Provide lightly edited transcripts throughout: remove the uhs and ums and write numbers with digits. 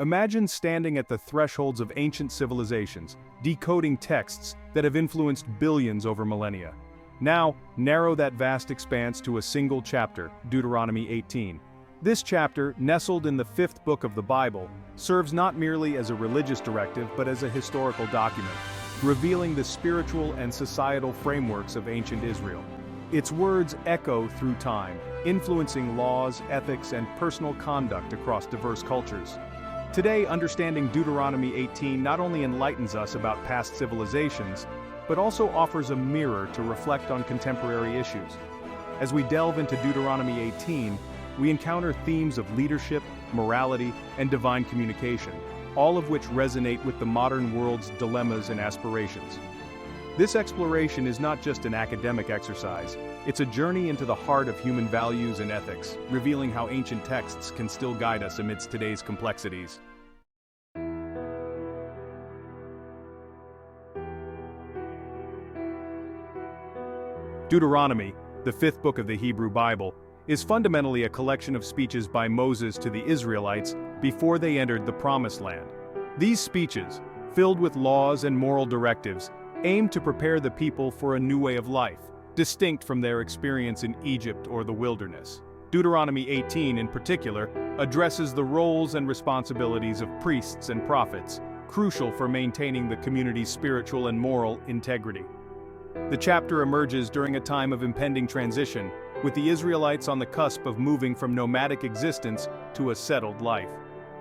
Imagine standing at the thresholds of ancient civilizations, decoding texts that have influenced billions over millennia. Now, narrow that vast expanse to a single chapter, Deuteronomy 18. This chapter, nestled in the fifth book of the Bible, serves not merely as a religious directive but as a historical document, revealing the spiritual and societal frameworks of ancient Israel. Its words echo through time, influencing laws, ethics, and personal conduct across diverse cultures. Today, understanding Deuteronomy 18 not only enlightens us about past civilizations, but also offers a mirror to reflect on contemporary issues. As we delve into Deuteronomy 18, we encounter themes of leadership, morality, and divine communication, all of which resonate with the modern world's dilemmas and aspirations. This exploration is not just an academic exercise, it's a journey into the heart of human values and ethics, revealing how ancient texts can still guide us amidst today's complexities. Deuteronomy, the fifth book of the Hebrew Bible, is fundamentally a collection of speeches by Moses to the Israelites before they entered the Promised Land. These speeches, filled with laws and moral directives, aim to prepare the people for a new way of life, distinct from their experience in Egypt or the wilderness. Deuteronomy 18, in particular, addresses the roles and responsibilities of priests and prophets, crucial for maintaining the community's spiritual and moral integrity. The chapter emerges during a time of impending transition, with the Israelites on the cusp of moving from nomadic existence to a settled life.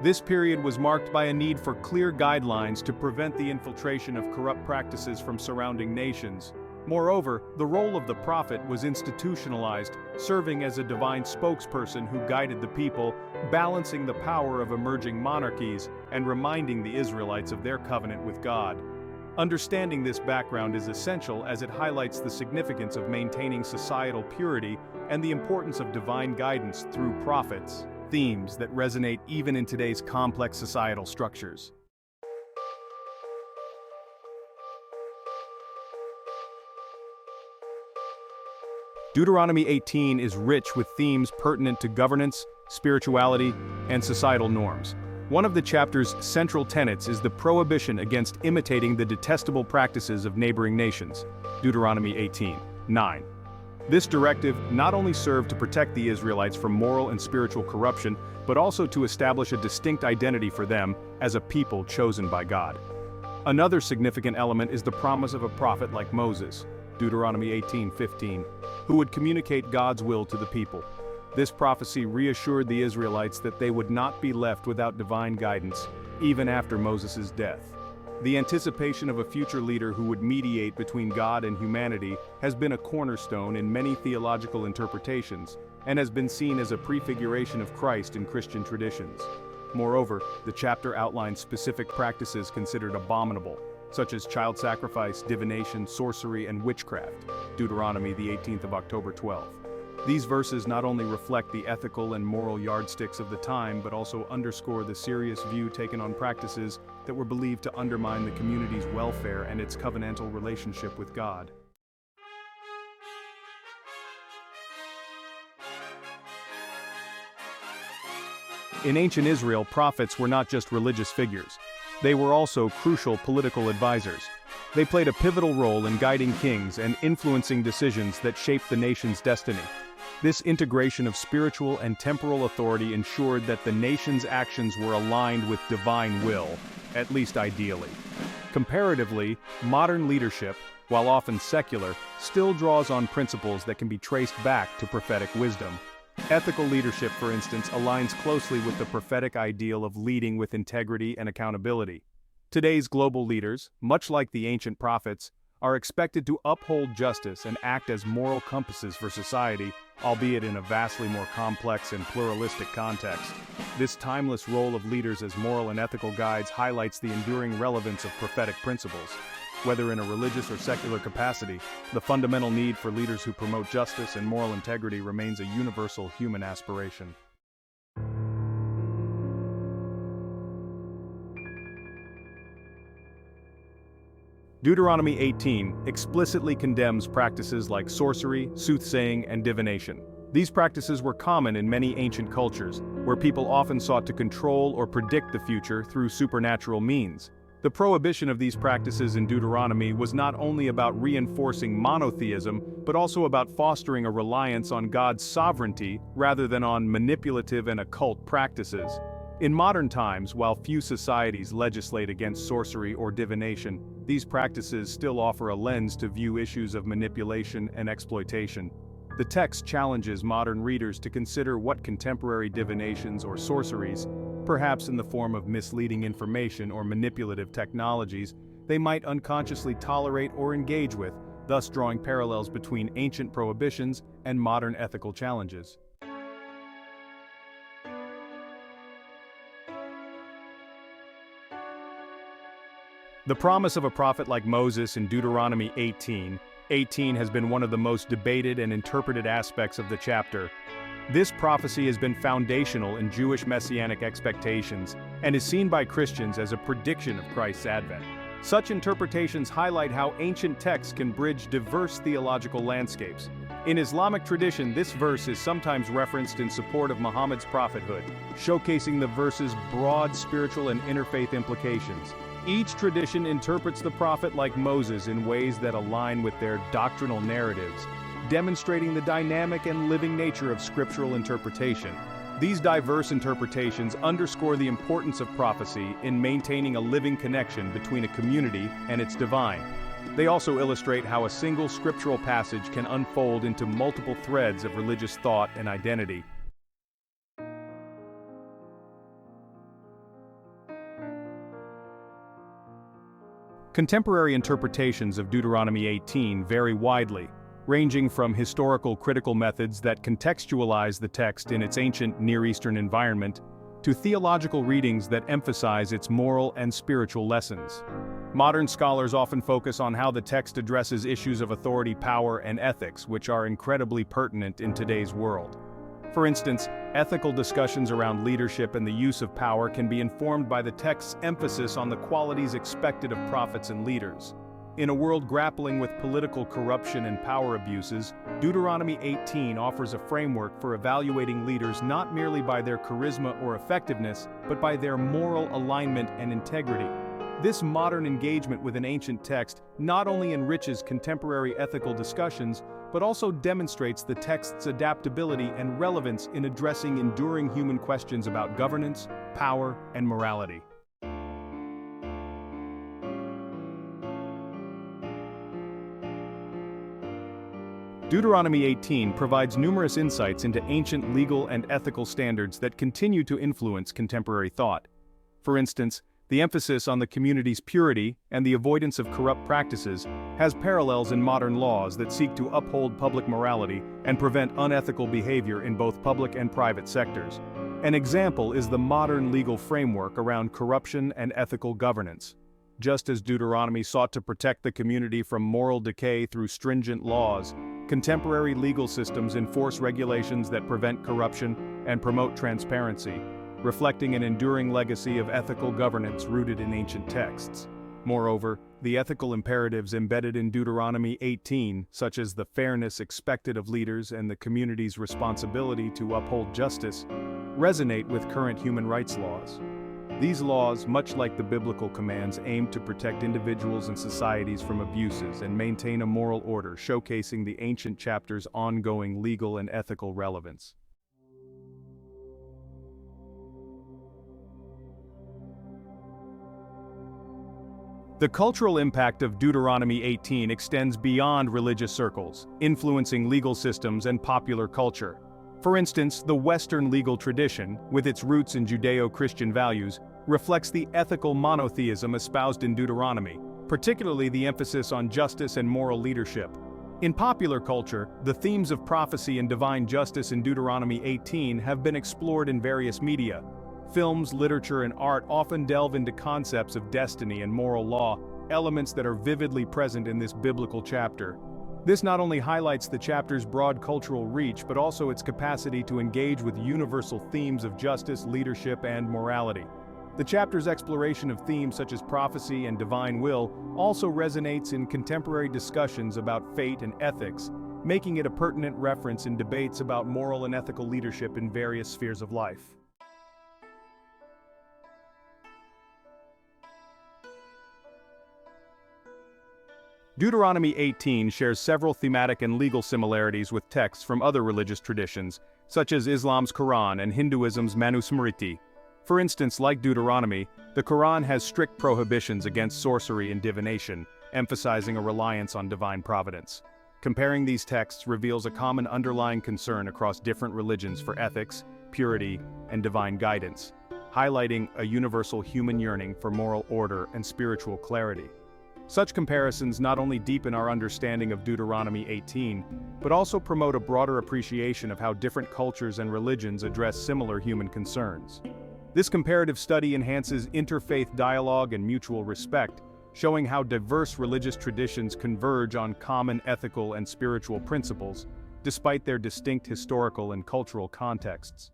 This period was marked by a need for clear guidelines to prevent the infiltration of corrupt practices from surrounding nations. Moreover, the role of the prophet was institutionalized, serving as a divine spokesperson who guided the people, balancing the power of emerging monarchies and reminding the Israelites of their covenant with God. Understanding this background is essential as it highlights the significance of maintaining societal purity and the importance of divine guidance through prophets, themes that resonate even in today's complex societal structures. Deuteronomy 18 is rich with themes pertinent to governance, spirituality, and societal norms. One of the chapter's central tenets is the prohibition against imitating the detestable practices of neighboring nations. Deuteronomy 18:9. This directive not only served to protect the Israelites from moral and spiritual corruption, but also to establish a distinct identity for them as a people chosen by God. Another significant element is the promise of a prophet like Moses, Deuteronomy 18:15, who would communicate God's will to the people. This prophecy reassured the Israelites that they would not be left without divine guidance, even after Moses' death. The anticipation of a future leader who would mediate between God and humanity has been a cornerstone in many theological interpretations, and has been seen as a prefiguration of Christ in Christian traditions. Moreover, the chapter outlines specific practices considered abominable, such as child sacrifice, divination, sorcery, and witchcraft. Deuteronomy, the 18th of October 12. These verses not only reflect the ethical and moral yardsticks of the time, but also underscore the serious view taken on practices that were believed to undermine the community's welfare and its covenantal relationship with God. In ancient Israel, prophets were not just religious figures. They were also crucial political advisors. They played a pivotal role in guiding kings and influencing decisions that shaped the nation's destiny. This integration of spiritual and temporal authority ensured that the nation's actions were aligned with divine will, at least ideally. Comparatively, modern leadership, while often secular, still draws on principles that can be traced back to prophetic wisdom. Ethical leadership, for instance, aligns closely with the prophetic ideal of leading with integrity and accountability. Today's global leaders, much like the ancient prophets, are expected to uphold justice and act as moral compasses for society, albeit in a vastly more complex and pluralistic context. This timeless role of leaders as moral and ethical guides highlights the enduring relevance of prophetic principles. Whether in a religious or secular capacity, the fundamental need for leaders who promote justice and moral integrity remains a universal human aspiration. Deuteronomy 18 explicitly condemns practices like sorcery, soothsaying, and divination. These practices were common in many ancient cultures, where people often sought to control or predict the future through supernatural means. The prohibition of these practices in Deuteronomy was not only about reinforcing monotheism, but also about fostering a reliance on God's sovereignty rather than on manipulative and occult practices. In modern times, while few societies legislate against sorcery or divination, these practices still offer a lens to view issues of manipulation and exploitation. The text challenges modern readers to consider what contemporary divinations or sorceries, perhaps in the form of misleading information or manipulative technologies, they might unconsciously tolerate or engage with, thus drawing parallels between ancient prohibitions and modern ethical challenges. The promise of a prophet like Moses in Deuteronomy 18 has been one of the most debated and interpreted aspects of the chapter. This prophecy has been foundational in Jewish messianic expectations and is seen by Christians as a prediction of Christ's advent. Such interpretations highlight how ancient texts can bridge diverse theological landscapes. In Islamic tradition, this verse is sometimes referenced in support of Muhammad's prophethood, showcasing the verse's broad spiritual and interfaith implications. Each tradition interprets the prophet like Moses in ways that align with their doctrinal narratives, demonstrating the dynamic and living nature of scriptural interpretation. These diverse interpretations underscore the importance of prophecy in maintaining a living connection between a community and its divine. They also illustrate how a single scriptural passage can unfold into multiple threads of religious thought and identity. Contemporary interpretations of Deuteronomy 18 vary widely, ranging from historical critical methods that contextualize the text in its ancient Near Eastern environment, to theological readings that emphasize its moral and spiritual lessons. Modern scholars often focus on how the text addresses issues of authority, power, and ethics, which are incredibly pertinent in today's world. For instance, ethical discussions around leadership and the use of power can be informed by the text's emphasis on the qualities expected of prophets and leaders. In a world grappling with political corruption and power abuses, Deuteronomy 18 offers a framework for evaluating leaders not merely by their charisma or effectiveness, but by their moral alignment and integrity. This modern engagement with an ancient text not only enriches contemporary ethical discussions, but also demonstrates the text's adaptability and relevance in addressing enduring human questions about governance, power, and morality. Deuteronomy 18 provides numerous insights into ancient legal and ethical standards that continue to influence contemporary thought. For instance, the emphasis on the community's purity and the avoidance of corrupt practices has parallels in modern laws that seek to uphold public morality and prevent unethical behavior in both public and private sectors. An example is the modern legal framework around corruption and ethical governance. Just as Deuteronomy sought to protect the community from moral decay through stringent laws, contemporary legal systems enforce regulations that prevent corruption and promote transparency, reflecting an enduring legacy of ethical governance rooted in ancient texts. Moreover, the ethical imperatives embedded in Deuteronomy 18, such as the fairness expected of leaders and the community's responsibility to uphold justice, resonate with current human rights laws. These laws, much like the biblical commands, aim to protect individuals and societies from abuses and maintain a moral order, showcasing the ancient chapter's ongoing legal and ethical relevance. The cultural impact of Deuteronomy 18 extends beyond religious circles, influencing legal systems and popular culture. For instance, the Western legal tradition, with its roots in Judeo-Christian values, reflects the ethical monotheism espoused in Deuteronomy, particularly the emphasis on justice and moral leadership. In popular culture, the themes of prophecy and divine justice in Deuteronomy 18 have been explored in various media. Films, literature, and art often delve into concepts of destiny and moral law, elements that are vividly present in this biblical chapter. This not only highlights the chapter's broad cultural reach, but also its capacity to engage with universal themes of justice, leadership, and morality. The chapter's exploration of themes such as prophecy and divine will also resonates in contemporary discussions about fate and ethics, making it a pertinent reference in debates about moral and ethical leadership in various spheres of life. Deuteronomy 18 shares several thematic and legal similarities with texts from other religious traditions, such as Islam's Quran and Hinduism's Manusmriti. For instance, like Deuteronomy, the Quran has strict prohibitions against sorcery and divination, emphasizing a reliance on divine providence. Comparing these texts reveals a common underlying concern across different religions for ethics, purity, and divine guidance, highlighting a universal human yearning for moral order and spiritual clarity. Such comparisons not only deepen our understanding of Deuteronomy 18, but also promote a broader appreciation of how different cultures and religions address similar human concerns. This comparative study enhances interfaith dialogue and mutual respect, showing how diverse religious traditions converge on common ethical and spiritual principles, despite their distinct historical and cultural contexts.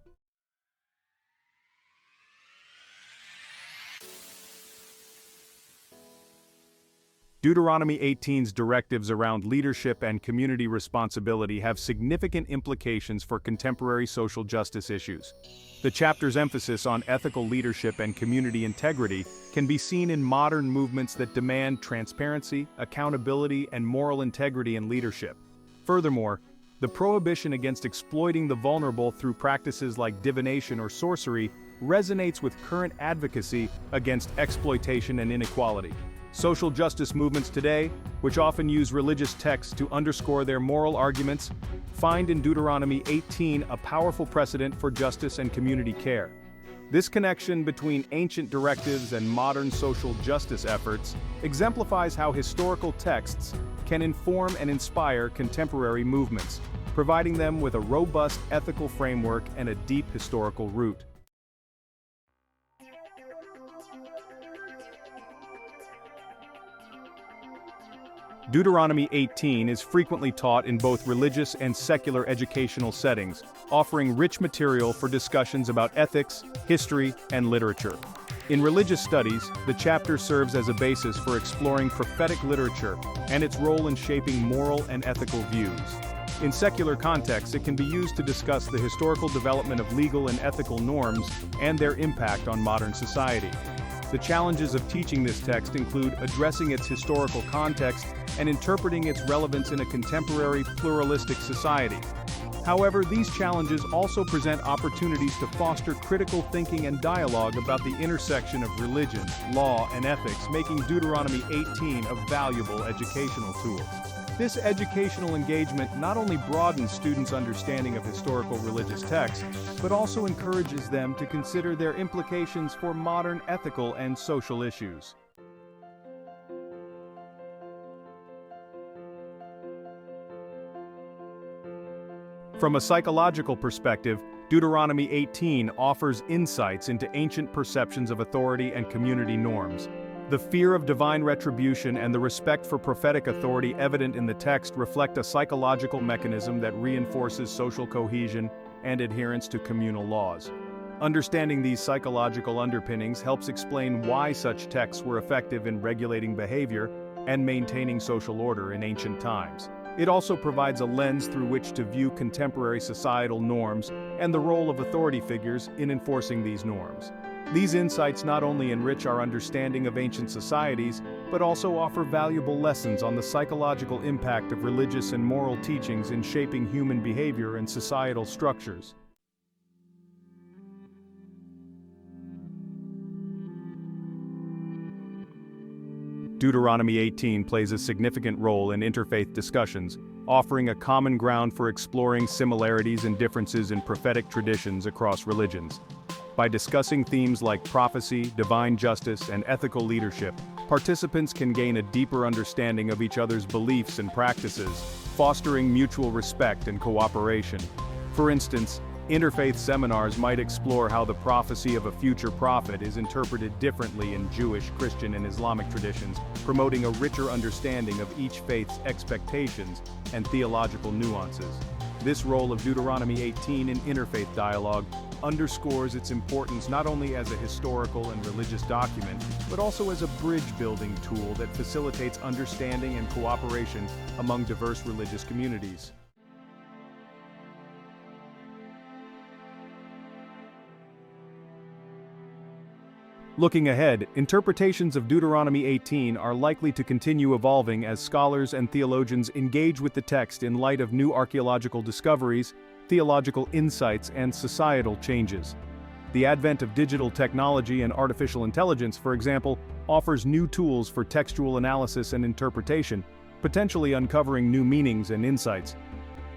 Deuteronomy 18's directives around leadership and community responsibility have significant implications for contemporary social justice issues. The chapter's emphasis on ethical leadership and community integrity can be seen in modern movements that demand transparency, accountability, and moral integrity in leadership. Furthermore, the prohibition against exploiting the vulnerable through practices like divination or sorcery resonates with current advocacy against exploitation and inequality. Social justice movements today, which often use religious texts to underscore their moral arguments, find in Deuteronomy 18 a powerful precedent for justice and community care. This connection between ancient directives and modern social justice efforts exemplifies how historical texts can inform and inspire contemporary movements, providing them with a robust ethical framework and a deep historical root. Deuteronomy 18 is frequently taught in both religious and secular educational settings, offering rich material for discussions about ethics, history, and literature. In religious studies, the chapter serves as a basis for exploring prophetic literature and its role in shaping moral and ethical views. In secular contexts, it can be used to discuss the historical development of legal and ethical norms and their impact on modern society. The challenges of teaching this text include addressing its historical context and interpreting its relevance in a contemporary, pluralistic society. However, these challenges also present opportunities to foster critical thinking and dialogue about the intersection of religion, law, and ethics, making Deuteronomy 18 a valuable educational tool. This educational engagement not only broadens students' understanding of historical religious texts, but also encourages them to consider their implications for modern ethical and social issues. From a psychological perspective, Deuteronomy 18 offers insights into ancient perceptions of authority and community norms. The fear of divine retribution and the respect for prophetic authority evident in the text reflect a psychological mechanism that reinforces social cohesion and adherence to communal laws. Understanding these psychological underpinnings helps explain why such texts were effective in regulating behavior and maintaining social order in ancient times. It also provides a lens through which to view contemporary societal norms and the role of authority figures in enforcing these norms. These insights not only enrich our understanding of ancient societies, but also offer valuable lessons on the psychological impact of religious and moral teachings in shaping human behavior and societal structures. Deuteronomy 18 plays a significant role in interfaith discussions, offering a common ground for exploring similarities and differences in prophetic traditions across religions. By discussing themes like prophecy, divine justice, and ethical leadership, participants can gain a deeper understanding of each other's beliefs and practices, fostering mutual respect and cooperation. For instance, interfaith seminars might explore how the prophecy of a future prophet is interpreted differently in Jewish, Christian, and Islamic traditions, promoting a richer understanding of each faith's expectations and theological nuances. This role of Deuteronomy 18 in interfaith dialogue underscores its importance not only as a historical and religious document, but also as a bridge-building tool that facilitates understanding and cooperation among diverse religious communities. Looking ahead, interpretations of Deuteronomy 18 are likely to continue evolving as scholars and theologians engage with the text in light of new archaeological discoveries, theological insights, and societal changes. The advent of digital technology and artificial intelligence, for example, offers new tools for textual analysis and interpretation, potentially uncovering new meanings and insights.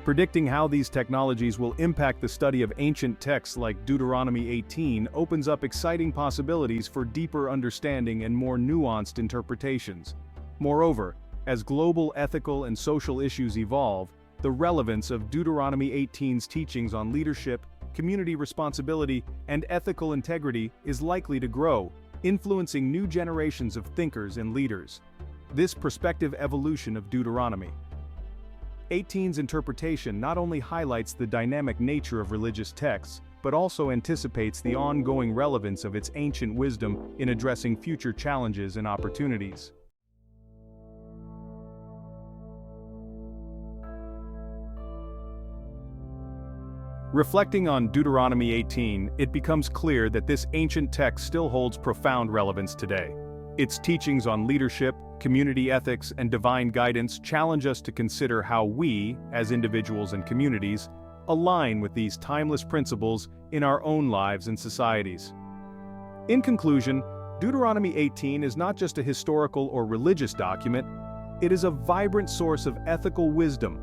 Predicting how these technologies will impact the study of ancient texts like Deuteronomy 18 opens up exciting possibilities for deeper understanding and more nuanced interpretations. Moreover, as global ethical and social issues evolve, the relevance of Deuteronomy 18's teachings on leadership, community responsibility, and ethical integrity is likely to grow, influencing new generations of thinkers and leaders. This prospective evolution of Deuteronomy 18's interpretation not only highlights the dynamic nature of religious texts, but also anticipates the ongoing relevance of its ancient wisdom in addressing future challenges and opportunities. Reflecting on Deuteronomy 18, it becomes clear that this ancient text still holds profound relevance today. Its teachings on leadership, community ethics, and divine guidance challenge us to consider how we, as individuals and communities, align with these timeless principles in our own lives and societies. In conclusion, Deuteronomy 18 is not just a historical or religious document, it is a vibrant source of ethical wisdom,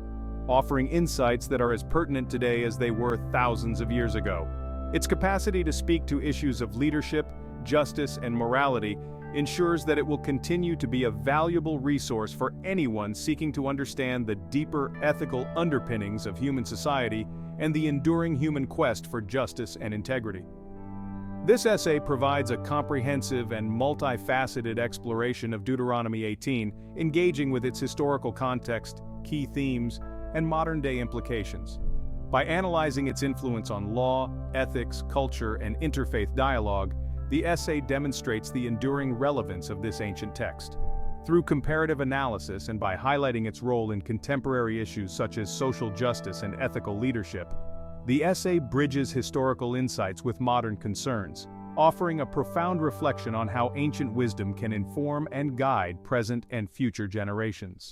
offering insights that are as pertinent today as they were thousands of years ago. Its capacity to speak to issues of leadership, justice, and morality ensures that it will continue to be a valuable resource for anyone seeking to understand the deeper ethical underpinnings of human society and the enduring human quest for justice and integrity. This essay provides a comprehensive and multifaceted exploration of Deuteronomy 18, engaging with its historical context, key themes, and modern-day implications. By analyzing its influence on law, ethics, culture, and interfaith dialogue, the essay demonstrates the enduring relevance of this ancient text. Through comparative analysis and by highlighting its role in contemporary issues such as social justice and ethical leadership, the essay bridges historical insights with modern concerns, offering a profound reflection on how ancient wisdom can inform and guide present and future generations.